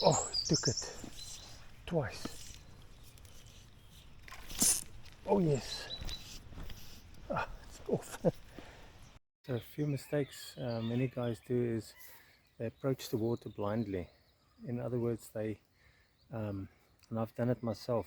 Oh, it took it twice. Oh yes. Ah, it's off. So a few mistakes many guys do is they approach the water blindly. In other words, and I've done it myself,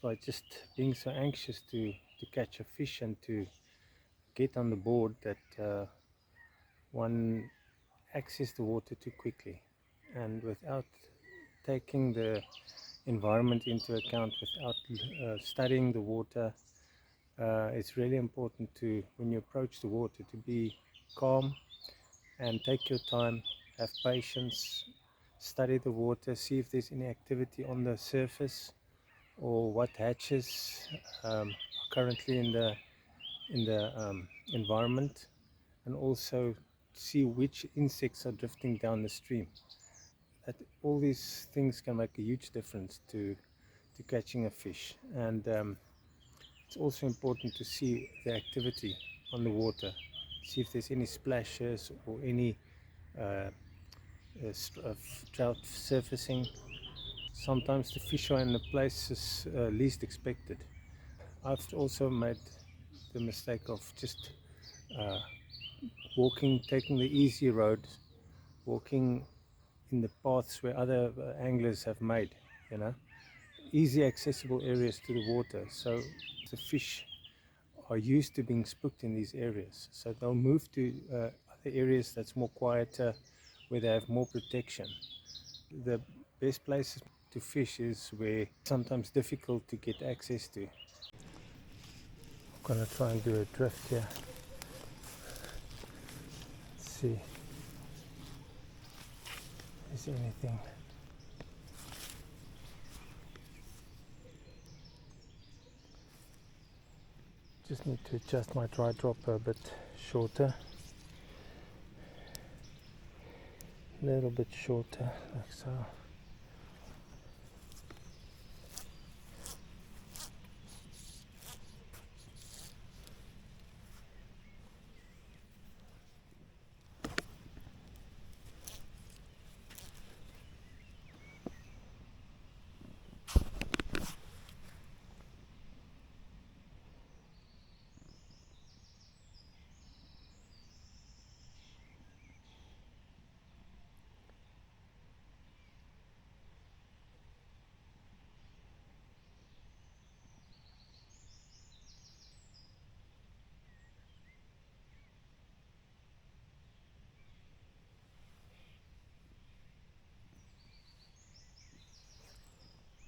by just being so anxious to catch a fish and to get on the board that one access the water too quickly, and without taking the environment into account, without studying the water. It's really important to, when you approach the water, to be calm and take your time, have patience, study the water, see if there's any activity on the surface or what hatches are currently in the environment, and also see which insects are drifting down the stream. That all these things can make a huge difference to catching a fish. And it's also important to see the activity on the water, see if there's any splashes or any trout surfacing. Sometimes the fish are in the places least expected. I've also made the mistake of just uh, taking the easy road, walking in the paths where other anglers have made, you know, easy accessible areas to the water. So the fish are used to being spooked in these areas, so they'll move to other areas that's more quieter, where they have more protection. The best places to fish is where sometimes difficult to get access to. I'm gonna try and do a drift here. Let's see if there's anything. Just need to adjust my dry dropper a bit shorter. A little bit shorter, like so.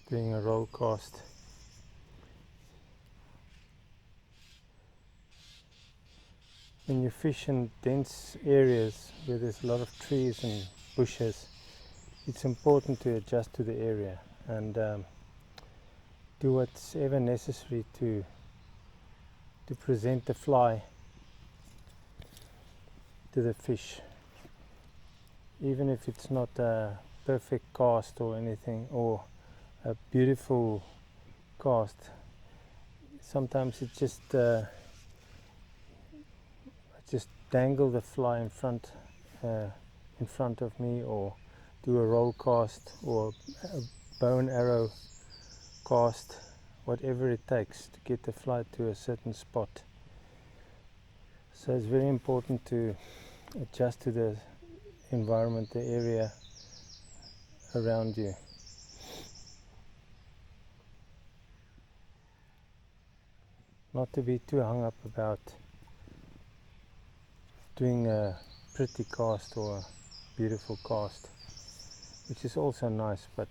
Doing a roll cast. When you fish in dense areas where there's a lot of trees and bushes, it's important to adjust to the area and do what's ever necessary to present the fly to the fish, even if it's not a perfect cast or anything, or a beautiful cast. Sometimes it just dangle the fly in front of me, or do a roll cast or a bow and arrow cast, whatever it takes to get the fly to a certain spot. So it's very important to adjust to the environment, the area around you. Not to be too hung up about doing a pretty cast or a beautiful cast, which is also nice, but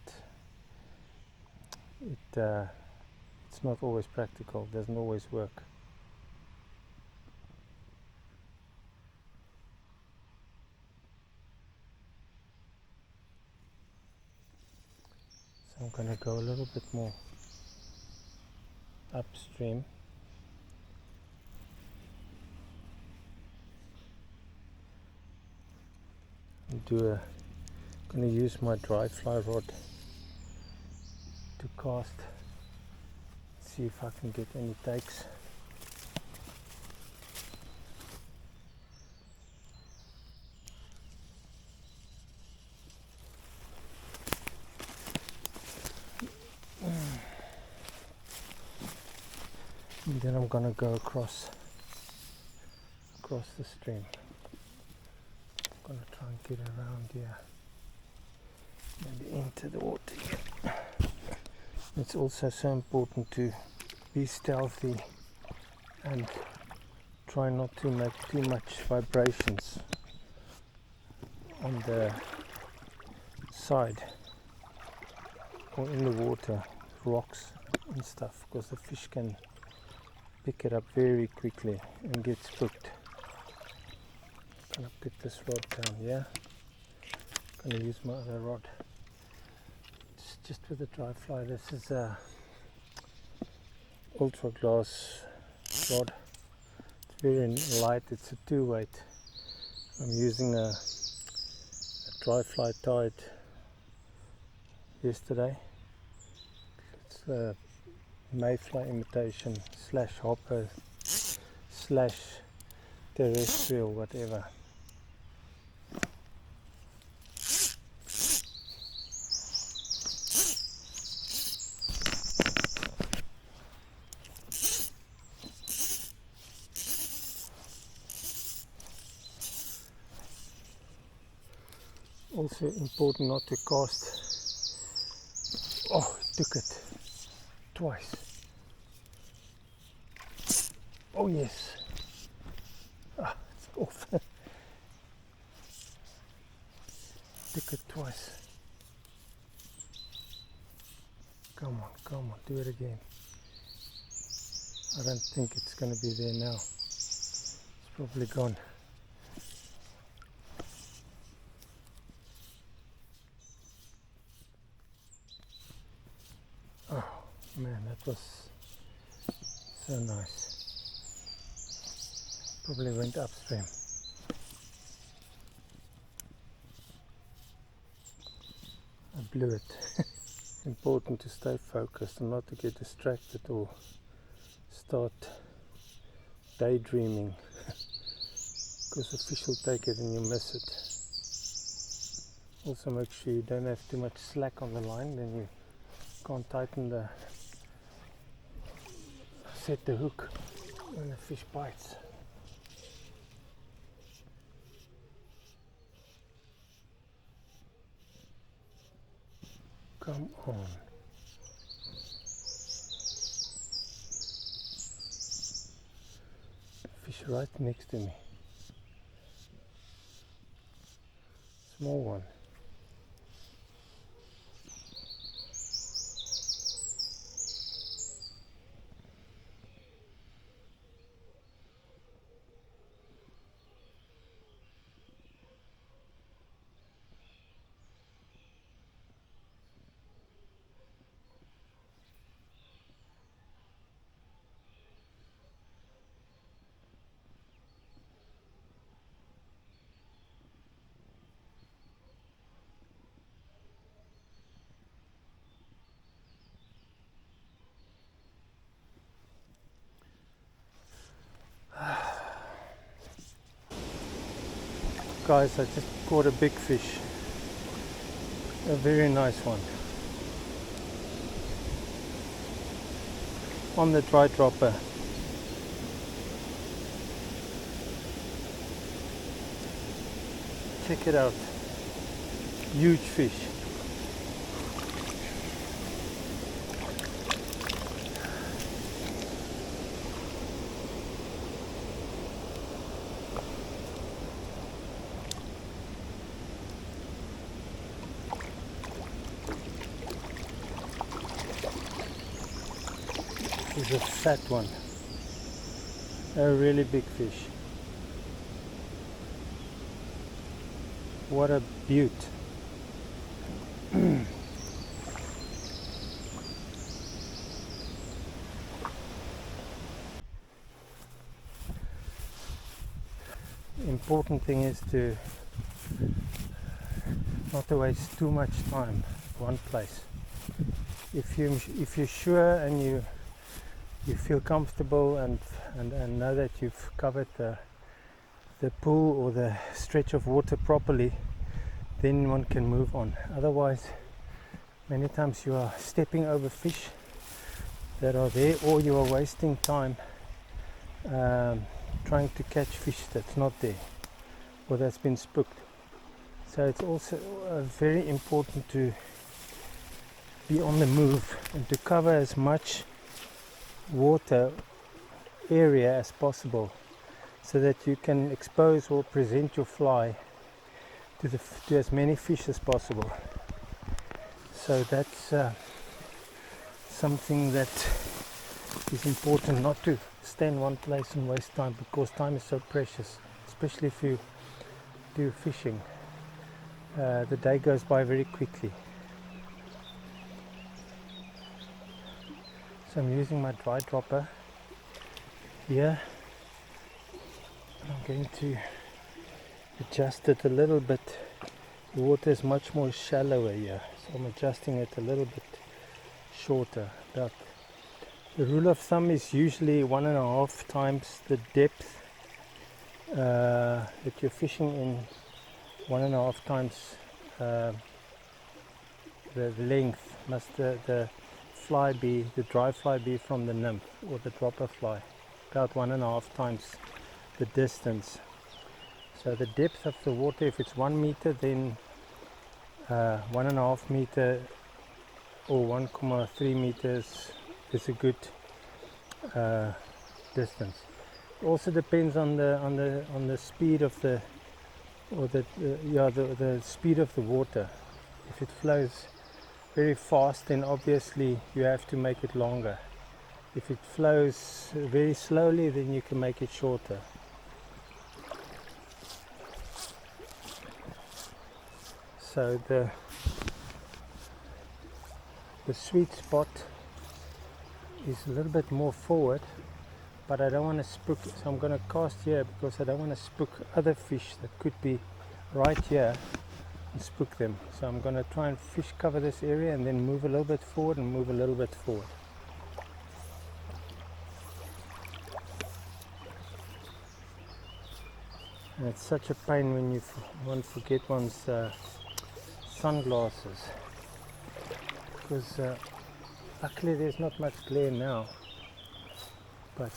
it's not always practical, doesn't always work. So I'm going to go a little bit more upstream. I'm going to use my dry fly rod to cast, see if I can get any takes. And then I'm gonna go across the stream. I'm gonna try and get around here, maybe into the water again. It's also so important to be stealthy and try not to make too much vibrations on the side or in the water, rocks and stuff, because the fish can pick it up very quickly and get spooked. I'm gonna put this rod down here. I'm gonna use my other rod. It's just with a dry fly. This is a ultra glass rod. It's very light. It's a 2-weight. I'm using a dry fly tied yesterday. It's a mayfly imitation slash hopper slash terrestrial, whatever. Also important not to cast. Oh, took it twice. Oh yes. Ah, it's off. Took it twice. Come on, do it again. I don't think it's going to be there now. It's probably gone. Oh man, that was so nice. Probably went upstream. I blew it. Important to stay focused and not to get distracted or start daydreaming, because the fish will take it and you miss it. Also make sure you don't have too much slack on the line, then you can't tighten set the hook when the fish bites. Come on. Fish right next to me. Small one. Guys, I just caught a big fish, a very nice one, on the dry dropper. Check it out, huge fish. This is a fat one, a really big fish. What a beaut. Important thing is to not to waste too much time one place. If you're sure and you feel comfortable and know that you've covered the pool or the stretch of water properly, then one can move on. Otherwise, many times you are stepping over fish that are there, or you are wasting time trying to catch fish that's not there or that's been spooked. So it's also very important to be on the move and to cover as much water area as possible so that you can expose or present your fly to as many fish as possible. So that's something that is important, not to stay in one place and waste time, because time is so precious, especially if you do fishing. The day goes by very quickly. So I'm using my dry dropper here. I'm going to adjust it a little bit. The water is much more shallower here, so I'm adjusting it a little bit shorter. About the rule of thumb is usually 1.5 times the depth that you're fishing in, 1.5 times the length must the fly be, the dry fly be from the nymph or the dropper fly, about 1.5 times the distance. So the depth of the water, if it's 1 meter, then 1.5 meter or 1.3 meters is a good distance. It also depends on the speed of the speed of the water. If it flows very fast, then obviously you have to make it longer. If it flows very slowly, then you can make it shorter. So the sweet spot is a little bit more forward, but I don't want to spook it, so I'm going to cast here because I don't want to spook other fish that could be right here and spook them. So I'm going to try and fish cover this area and then move a little bit forward and move a little bit forward. And it's such a pain when one forget one's sunglasses, because luckily there's not much glare now, but